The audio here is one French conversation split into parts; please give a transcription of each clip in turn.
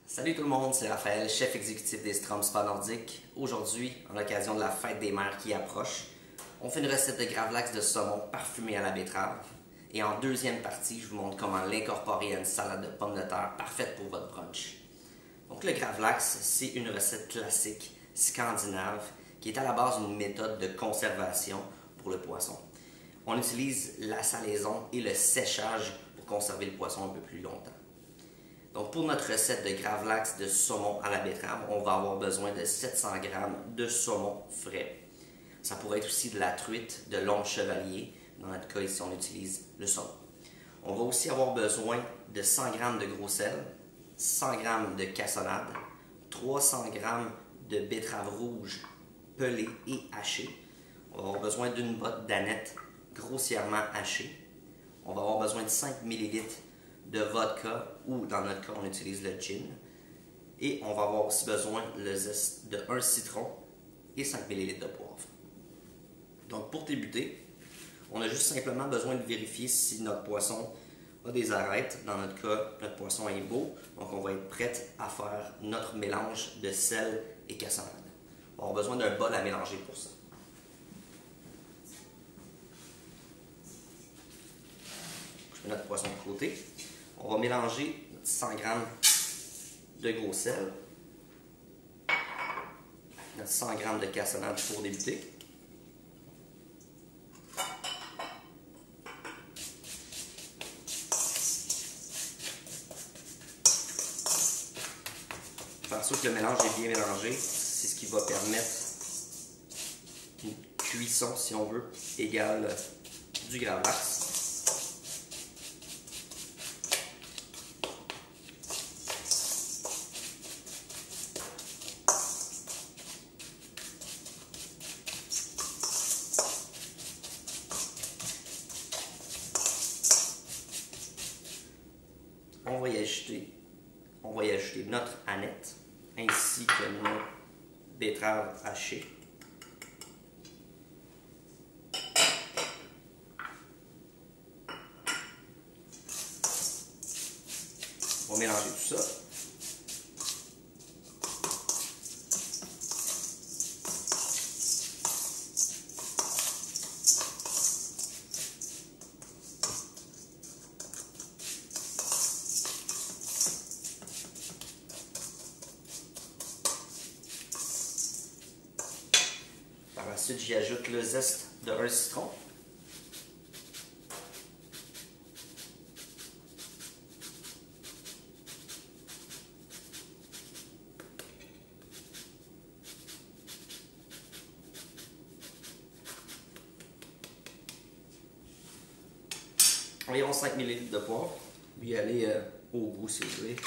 Salut tout le monde, c'est Raphaël, chef exécutif des Stroms Spa Nordiques. Aujourd'hui, en l'occasion de la fête des mères qui approche, on fait une recette de gravlax de saumon parfumé à la betterave. Et en deuxième partie, je vous montre comment l'incorporer à une salade de pommes de terre parfaite pour votre brunch. Donc le gravlax, c'est une recette classique scandinave qui est à la base d'une méthode de conservation pour le poisson. On utilise la salaison et le séchage pour conserver le poisson un peu plus longtemps. Donc pour notre recette de gravlax de saumon à la betterave, on va avoir besoin de 700 g de saumon frais. Ça pourrait être aussi de la truite de long chevalier. Dans notre cas ici, on utilise le saumon. On va aussi avoir besoin de 100 g de gros sel, 100 g de cassonade, 300 g de betterave rouge pelée et hachée. On va avoir besoin d'une botte d'aneth grossièrement hachée. On va avoir besoin de 5 ml de vodka, ou dans notre cas, on utilise le gin. Et on va avoir aussi besoin le zeste de 1 citron et 5 ml de poivre. Donc pour débuter, on a juste simplement besoin de vérifier si notre poisson a des arêtes. Dans notre cas, notre poisson est beau, donc on va être prêt à faire notre mélange de sel et cassonade. On va avoir besoin d'un bol à mélanger pour ça. Je mets notre poisson de côté. On va mélanger 100 g de gros sel, notre 100 g de cassonade pour débuter. Faire sûr que le mélange est bien mélangé, c'est ce qui va permettre une cuisson, si on veut, égale du gravlax. On va y ajouter notre aneth ainsi que nos betteraves hachées. On va mélanger tout ça. Ensuite, j'y ajoute le zeste de 1 citron. Environ 5 ml de poivre. Puis aller au goût si vous voulez.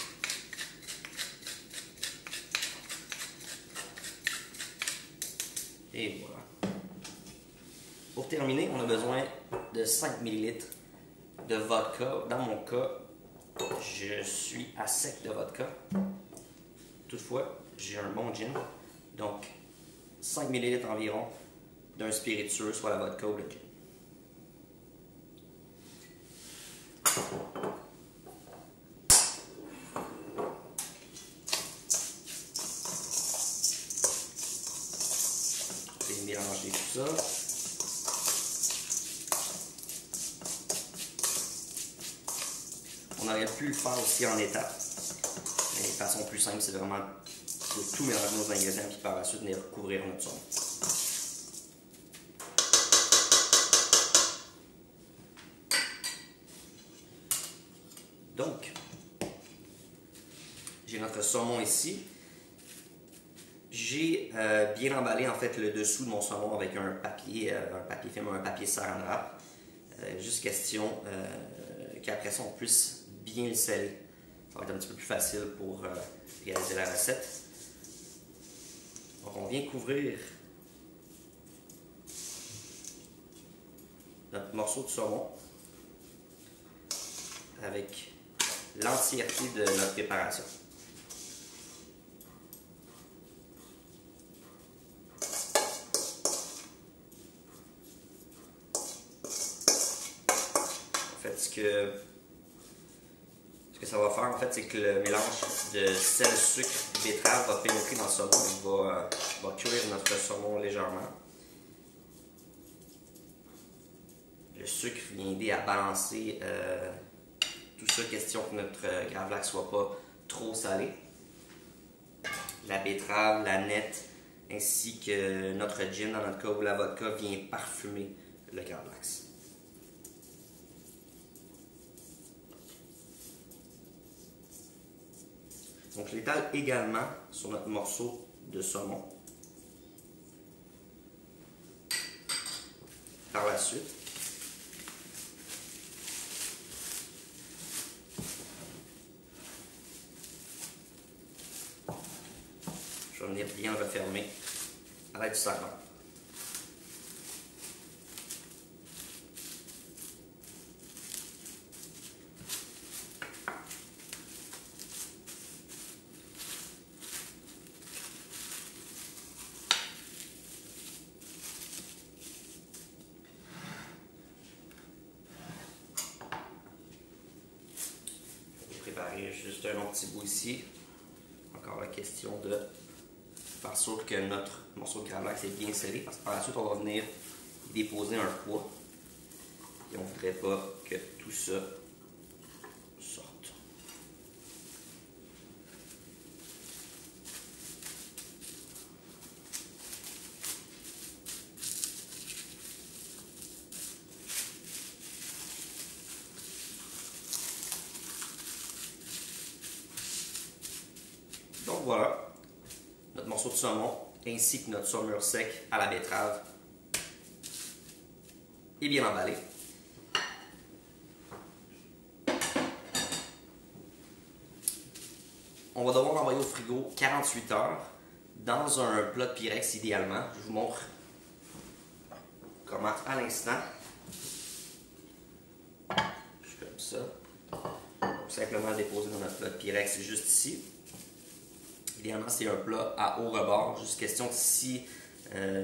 Et voilà. Pour terminer, on a besoin de 5 ml de vodka. Dans mon cas, je suis à sec de vodka. Toutefois, j'ai un bon gin. Donc, 5 ml environ d'un spiritueux, soit la vodka ou le gin. Je vais mélanger tout ça. On aurait pu le faire aussi en étapes, mais de façon plus simple, c'est vraiment de tout mélanger nos ingrédients puis par la suite venir couvrir notre saumon. Donc, j'ai notre saumon ici. J'ai bien emballé en fait le dessous de mon saumon avec un papier film ou un papier saran wrap. Juste question qu'après ça on puisse bien le sceller. Ça va être un petit peu plus facile pour réaliser la recette. Donc on vient couvrir notre morceau de saumon avec l'entièreté de notre préparation. En fait, ce Ce que ça va faire, en fait, c'est que le mélange de sel, sucre et betterave va pénétrer dans le saumon et va cuire notre saumon légèrement. Le sucre vient aider à balancer tout ça, question que notre gravlax ne soit pas trop salé. La betterave, la nette, ainsi que notre gin dans notre cas ou la vodka vient parfumer le gravlax. Donc je l'étale également sur notre morceau de saumon. Par la suite, je vais venir bien le refermer à l'aide du serpent. Préparer juste un autre petit bout ici. Encore la question de faire sûr que notre morceau de gravlax est bien scellé, parce que par la suite, on va venir déposer un poids. Et on ne voudrait pas que tout ça sorte. Donc voilà, notre morceau de saumon ainsi que notre saumure sec à la betterave est bien emballé. On va devoir l'envoyer au frigo 48 heures dans un plat de Pyrex idéalement. Je vous montre comment à l'instant. Juste comme ça. On va simplement le déposer dans notre plat de Pyrex juste ici. Idéalement, c'est un plat à haut rebord. Juste question que si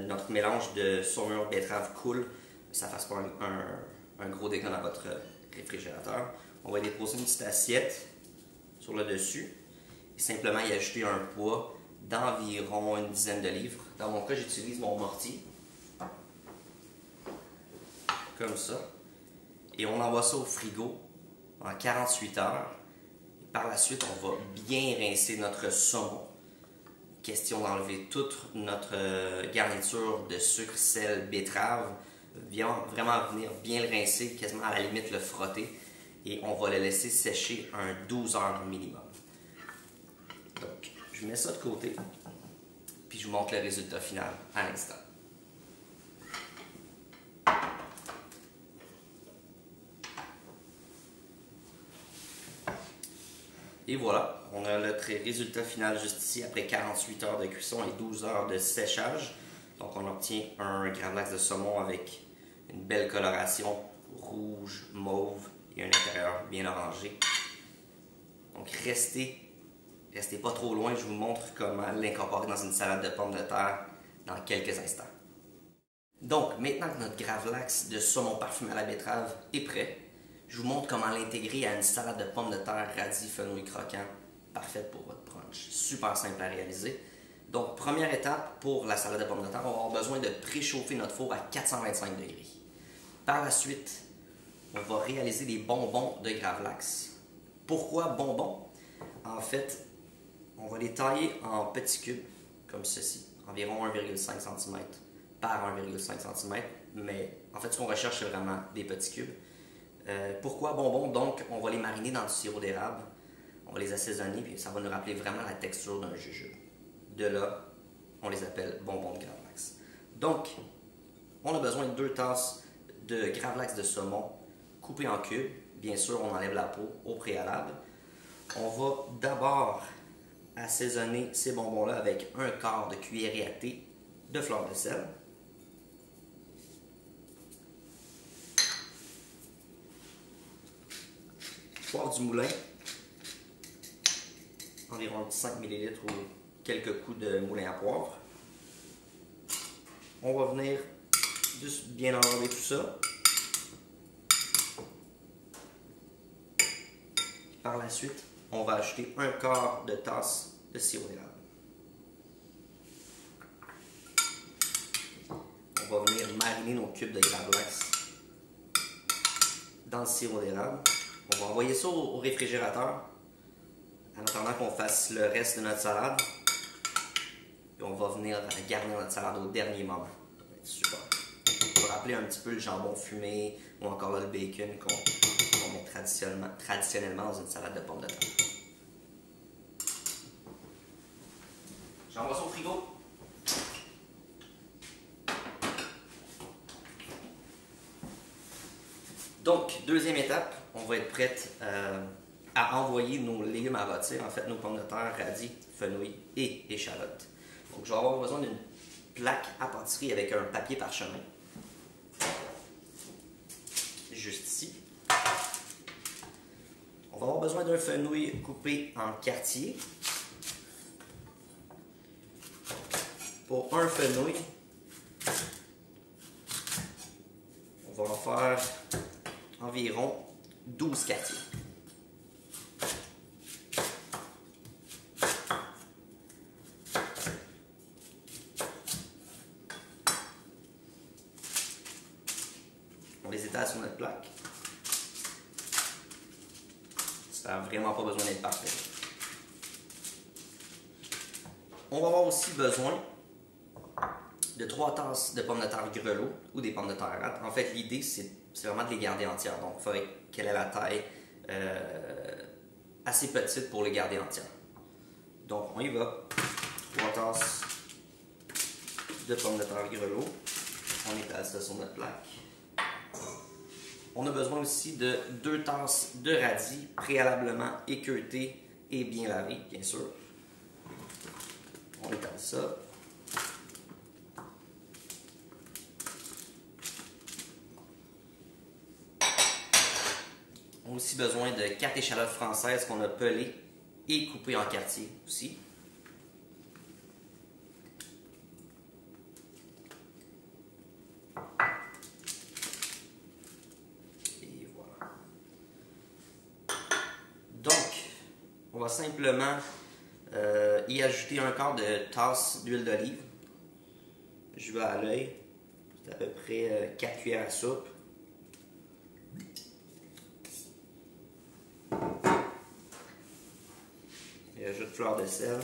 notre mélange de saumure betterave coule, ça ne fasse pas un gros dégât dans votre réfrigérateur. On va déposer une petite assiette sur le dessus et simplement y ajouter un poids d'environ une dizaine de livres. Dans mon cas, j'utilise mon mortier. Comme ça. Et on envoie ça au frigo en 48 heures. Par la suite, on va bien rincer notre saumon. Question d'enlever toute notre garniture de sucre, sel, betterave. Vraiment venir bien le rincer, quasiment à la limite le frotter. Et on va le laisser sécher un 12 heures minimum. Donc, je mets ça de côté. Puis je vous montre le résultat final à l'instant. Et voilà, on a notre résultat final juste ici après 48 heures de cuisson et 12 heures de séchage. Donc on obtient un gravlax de saumon avec une belle coloration rouge, mauve et un intérieur bien orangé. Donc restez pas trop loin, je vous montre comment l'incorporer dans une salade de pommes de terre dans quelques instants. Donc maintenant que notre gravlax de saumon parfumé à la betterave est prêt, je vous montre comment l'intégrer à une salade de pommes de terre, radis, fenouil croquant, parfaite pour votre brunch. Super simple à réaliser. Donc, première étape pour la salade de pommes de terre, on va avoir besoin de préchauffer notre four à 425 degrés. Par la suite, on va réaliser des bonbons de gravlax. Pourquoi bonbons? En fait, on va les tailler en petits cubes, comme ceci, environ 1,5 cm par 1,5 cm. Mais en fait, ce qu'on recherche, c'est vraiment des petits cubes. Pourquoi bonbons? Donc, on va les mariner dans du sirop d'érable. On va les assaisonner, puis ça va nous rappeler vraiment la texture d'un jujube. De là, on les appelle bonbons de gravlax. Donc, on a besoin de 2 tasses de gravlax de saumon coupé en cubes. Bien sûr, on enlève la peau au préalable. On va d'abord assaisonner ces bonbons-là avec 1/4 de cuillerée à thé de fleur de sel. Poivre du moulin, environ 5 ml ou quelques coups de moulin à poivre. On va venir juste bien enlever tout ça. par la suite, on va ajouter un quart de tasse de sirop d'érable. On va venir mariner nos cubes de Gravlax dans le sirop d'érable. On va envoyer ça au réfrigérateur en attendant qu'on fasse le reste de notre salade. Puis on va venir garnir notre salade au dernier moment. Ça va être super. On va rappeler un petit peu le jambon fumé ou encore là, le bacon qu'on met traditionnellement dans une salade de pommes de terre. J'envoie ça au frigo. Donc, deuxième étape, on va être prête à envoyer nos légumes à rôtir, en fait nos pommes de terre, radis, fenouil et échalotes. Donc, je vais avoir besoin d'une plaque à pâtisserie avec un papier parchemin. Juste ici. On va avoir besoin d'un fenouil coupé en quartiers. Pour un fenouil, on va en faire environ 12 quartiers. On les étale sur notre plaque. Ça n'a vraiment pas besoin d'être parfait. On va avoir aussi besoin de 3 tasses de pommes de terre grelots ou des pommes de terre râpes. En fait, l'idée, c'est vraiment de les garder entières. Donc, il faudrait qu'elle ait la taille assez petite pour les garder entières. Donc, on y va. 3 tasses de pommes de terre grelots. On étale ça sur notre plaque. On a besoin aussi de 2 tasses de radis préalablement équeutés et bien lavés, bien sûr. On étale ça. On a aussi besoin de 4 échalotes françaises qu'on a pelées et coupées en quartiers aussi. Et voilà. Donc, on va simplement y ajouter un quart de tasse d'huile d'olive. Je vais à l'œil. C'est à peu près 4 cuillères à soupe. Et ajoute fleur de sel.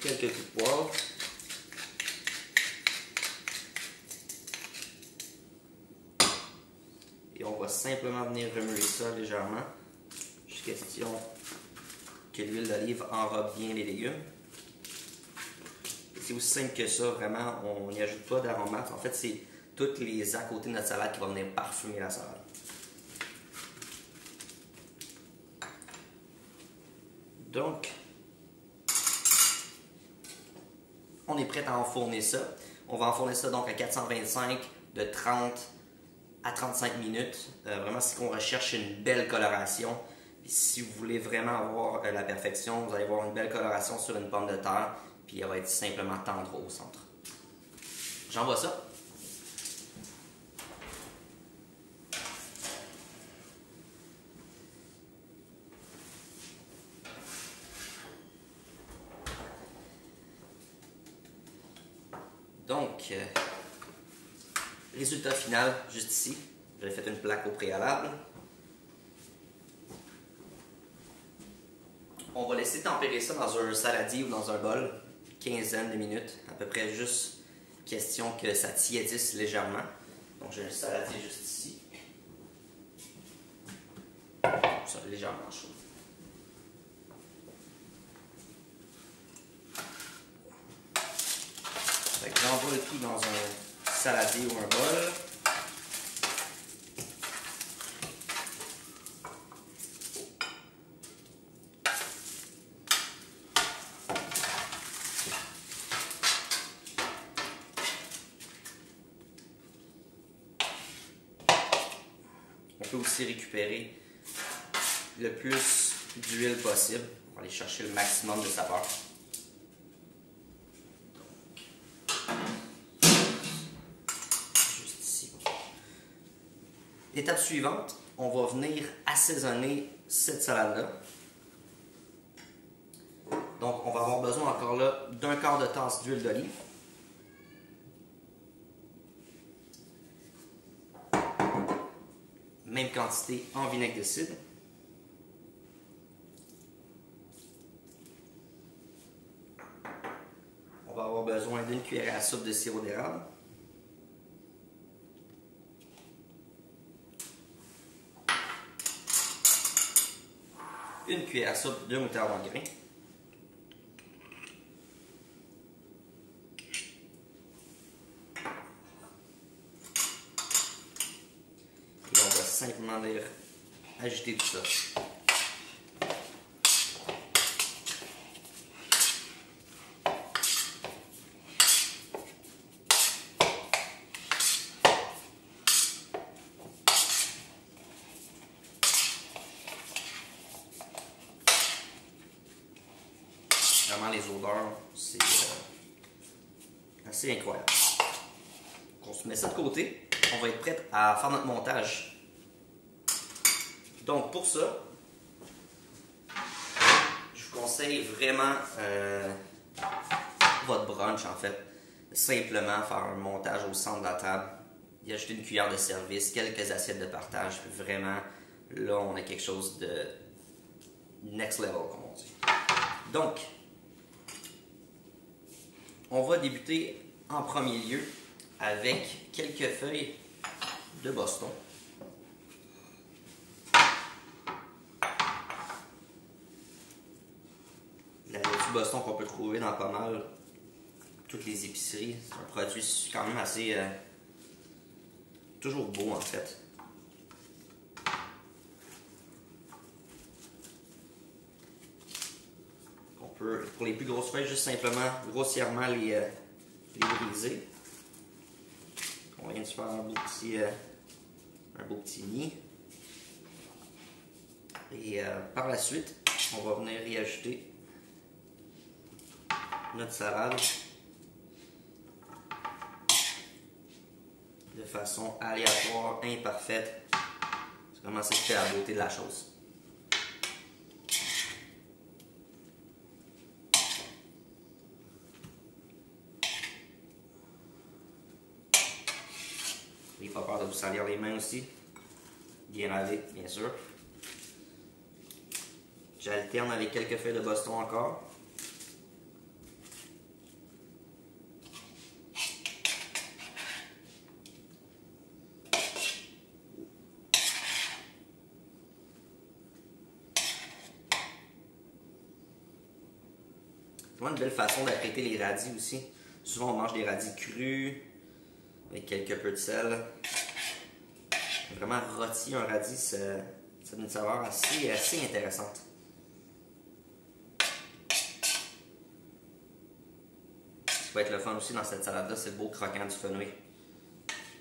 Quelques coups de poivre. Et on va simplement venir remuer ça légèrement. Juste question que l'huile d'olive enrobe bien les légumes. C'est aussi simple que ça, vraiment, on n'y ajoute pas d'aromates. En fait, c'est toutes les à côté de notre salade qui vont venir parfumer la salade. Donc, on est prêt à enfourner ça. On va enfourner ça donc à 425 de 30 à 35 minutes. Vraiment, si on recherche une belle coloration, puis si vous voulez vraiment avoir la perfection, vous allez avoir une belle coloration sur une pomme de terre, puis elle va être simplement tendre au centre. J'envoie ça. Donc, résultat final, juste ici. J'ai fait une plaque au préalable. On va laisser tempérer ça dans un saladier ou dans un bol, quinzaine de minutes, à peu près juste question que ça tiédisse légèrement. Donc j'ai un saladier juste ici. Ça légèrement chaud. J'envoie le tout dans un saladier ou un bol. On peut aussi récupérer le plus d'huile possible pour aller chercher le maximum de saveur. Étape suivante, on va venir assaisonner cette salade-là. Donc, on va avoir besoin encore là d'un quart de tasse d'huile d'olive. Même quantité en vinaigre de cidre. On va avoir besoin d'une cuillère à soupe de sirop d'érable. Une cuillère à soupe de moutarde en grains. Et on va simplement venir agiter tout ça. Vraiment, les odeurs, c'est assez incroyable. On se met ça de côté. On va être prêt à faire notre montage. Donc, pour ça, je vous conseille vraiment votre brunch, en fait. Simplement faire un montage au centre de la table. Y ajouter une cuillère de service, quelques assiettes de partage. Puis vraiment, là, on a quelque chose de next level, comme on dit. Donc, on va débuter en premier lieu avec quelques feuilles de Boston. La laitue Boston qu'on peut trouver dans pas mal toutes les épiceries. C'est un produit quand même assez... toujours beau en fait. Pour les plus grosses feuilles, juste simplement grossièrement les briser. On vient de se faire un beau petit nid. Et par la suite, on va venir y ajouter notre salade de façon aléatoire, imparfaite. C'est vraiment ça qui fait la beauté de la chose. N'ayez pas peur de vous salir les mains aussi. Bien lavé, bien sûr. J'alterne avec quelques feuilles de Boston encore. C'est vraiment une belle façon d'apprêter les radis aussi. Souvent on mange des radis crus, avec quelques peu de sel. Vraiment rôti un radis, ça donne une saveur assez intéressante. Ce qui va être le fun aussi dans cette salade-là, c'est le beau croquant du fenouil.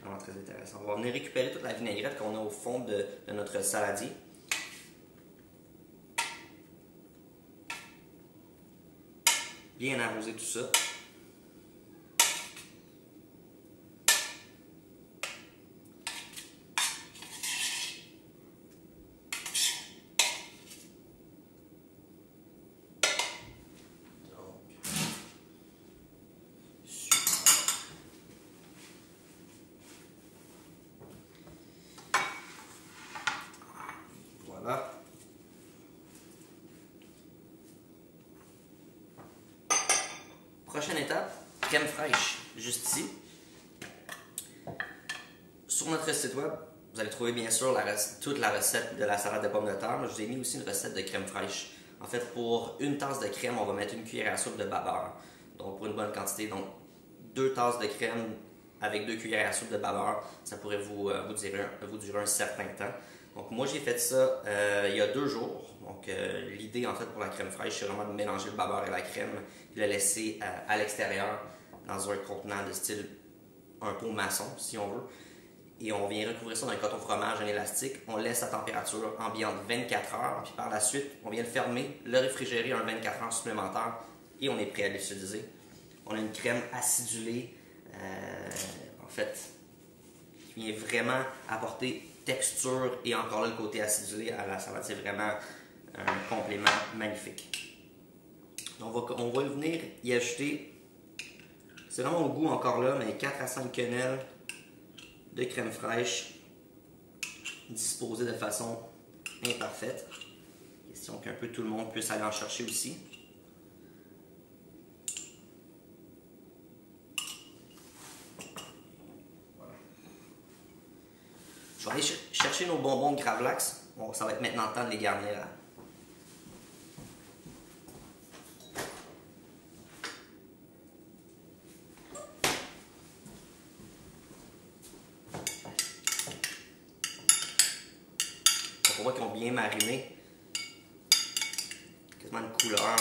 Vraiment très intéressant. On va venir récupérer toute la vinaigrette qu'on a au fond de notre saladier. Bien arroser tout ça. Voilà. Prochaine étape, crème fraîche, juste ici. Sur notre site web, vous allez trouver bien sûr toute la recette de la salade de pommes de terre. Je vous ai mis aussi une recette de crème fraîche. En fait, pour une tasse de crème, on va mettre une cuillère à soupe de babeur. Donc pour une bonne quantité, donc 2 tasses de crème avec 2 cuillères à soupe de babeur, ça pourrait vous durer un certain temps. Donc moi j'ai fait ça il y a 2 jours. Donc l'idée en fait pour la crème fraîche, c'est vraiment de mélanger le babeur et la crème et le laisser à l'extérieur dans un contenant de style un pot maçon si on veut. Et on vient recouvrir ça d'un coton fromage en élastique. On laisse à température ambiante 24 heures. Puis par la suite, on vient le fermer, le réfrigérer un 24 heures supplémentaire et on est prêt à l'utiliser. On a une crème acidulée, en fait, qui vient vraiment apporter texture et encore là le côté acidulé à la salade. C'est vraiment un complément magnifique. Donc on va venir y ajouter, c'est vraiment au goût encore là, mais 4 à 5 quenelles de crème fraîche disposées de façon imparfaite. Question qu'un peu tout le monde puisse aller en chercher aussi. Voilà. Je vais aller chercher nos bonbons de Gravlax. Bon, ça va être maintenant le temps de les garnir. On voit qu'ils ont bien mariné. Quasiment une couleur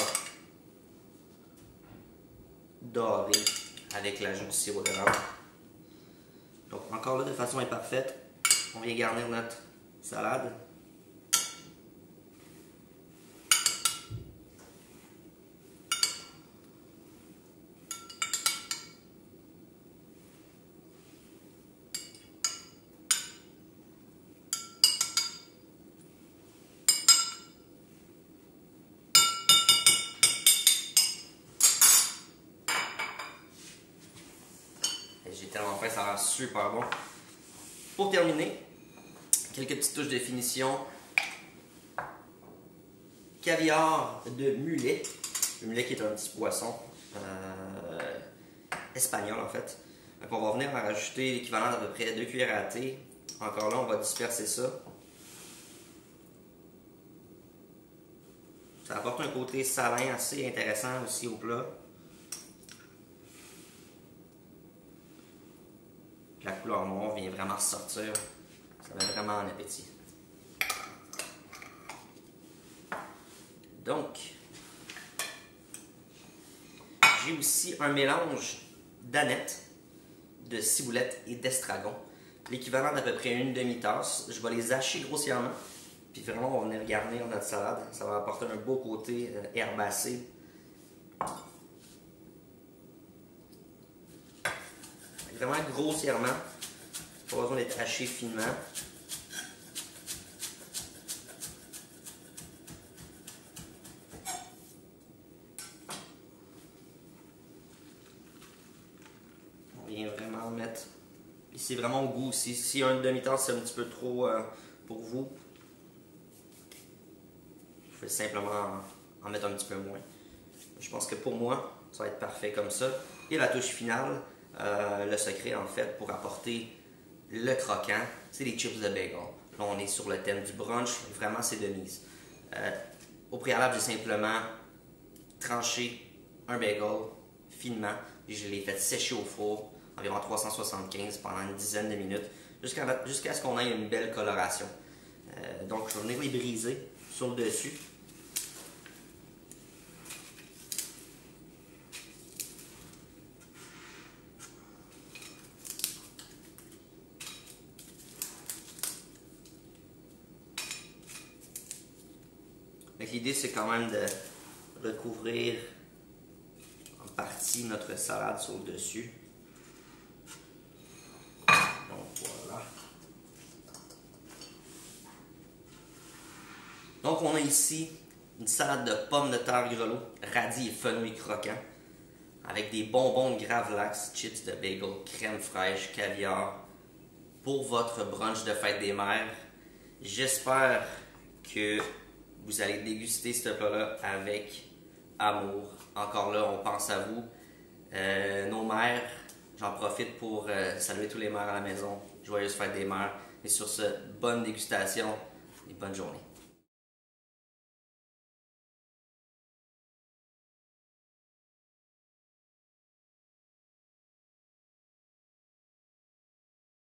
dorée avec l'ajout du sirop d'érable. Donc encore là, de façon imparfaite, on vient garnir notre salade. J'ai tellement faim, ça a l'air super bon. Pour terminer, quelques petites touches de finition. Caviar de mulet. Le mulet qui est un petit poisson espagnol en fait. Donc on va venir en rajouter l'équivalent d'à peu près 2 cuillères à thé. Encore là, on va disperser ça. Ça apporte un côté salin assez intéressant aussi au plat. La couleur noire vient vraiment ressortir. Ça met vraiment en appétit. Donc, j'ai aussi un mélange d'aneth, de ciboulette et d'estragon. L'équivalent d'à peu près une demi-tasse. Je vais les hacher grossièrement. Puis vraiment, on va venir garnir notre salade. Ça va apporter un beau côté herbacé. Vraiment grossièrement. Pas besoin d'être haché finement. On vient vraiment mettre. Puis c'est vraiment au goût aussi. Si une demi-tasse c'est un petit peu trop pour vous, vous pouvez simplement en mettre un petit peu moins. Je pense que pour moi, ça va être parfait comme ça. Et la touche finale, le secret en fait pour apporter le croquant, c'est les chips de bagel. Là, on est sur le thème du brunch, vraiment c'est de mise. Au préalable, j'ai simplement tranché un bagel finement, puis je l'ai fait sécher au four, environ 375 pendant une dizaine de minutes, jusqu'à ce qu'on ait une belle coloration. Donc, je vais venir les briser sur le dessus. L'idée, c'est quand même de recouvrir en partie notre salade sur le dessus. Donc voilà. Donc on a ici une salade de pommes de terre grelots, radis et fenouil croquants, avec des bonbons de Gravlax, chips de bagel, crème fraîche, caviar, pour votre brunch de fête des mères. J'espère que vous allez déguster ce plat-là avec amour. Encore là, on pense à vous. Nos mères, j'en profite pour saluer tous les mères à la maison. Joyeuse fête des mères. Et sur ce, bonne dégustation et bonne journée.